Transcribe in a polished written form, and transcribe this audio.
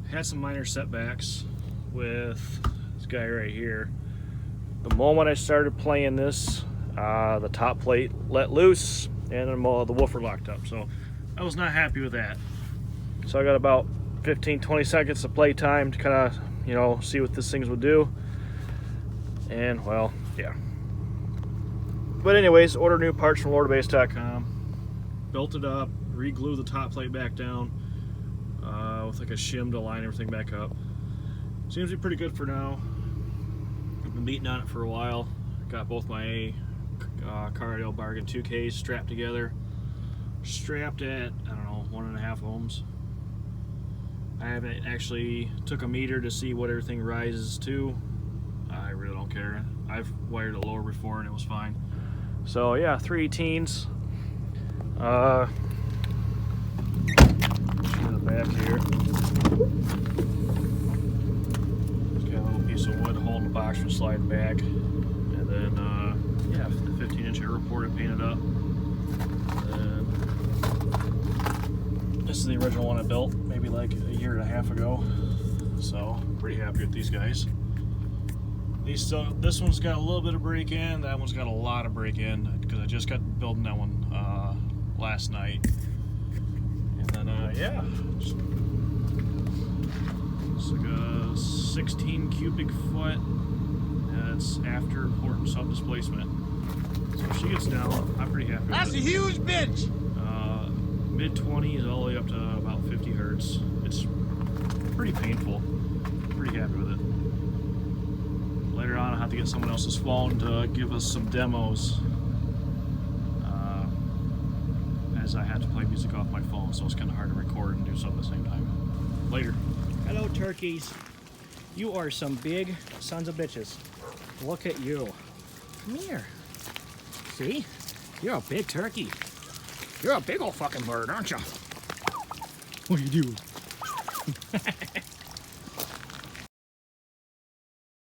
Had some minor setbacks with this guy right here. The moment I started playing this, the top plate let loose and then the woofer locked up. So I was not happy with that. So I got about 15-20 seconds of play time to kind of, you know, see what this thing would do. And well, yeah. But anyways, order new parts from LordBase.com. Built it up, re-glued the top plate back down. With like a shim to line everything back up. Seems to be pretty good for now. I've been beating on it for a while. Got both my Carradale Bargain 2Ks strapped together. Strapped at, I don't know, 1.5 ohms. I haven't actually took a meter to see what everything rises to. I really don't care. I've wired it lower before and it was fine. So yeah, 318s. Back here. Just got a little piece of wood holding the box from sliding back. And then, yeah, the 15-inch aero port I painted up. And this is the original one I built maybe like a year and a half ago. So, pretty happy with these guys. This one's got a little bit of break-in, that one's got a lot of break-in because I just got building that one last night. Yeah, it's like a 16 cubic foot, and it's after port and sub displacement. So if she gets down, I'm pretty happy with it. That's a huge bitch! Mid 20s all the way up to about 50 hertz. It's pretty painful. Pretty happy with it. Later on, I'll have to get someone else's phone to give us some demos. I had to play music off my phone, so it's kind of hard to record and do stuff at the same time. Later. Hello, turkeys. You are some big sons of bitches. Look at you. Come here. See? You're a big turkey. You're a big old fucking bird, aren't you? What are you doing?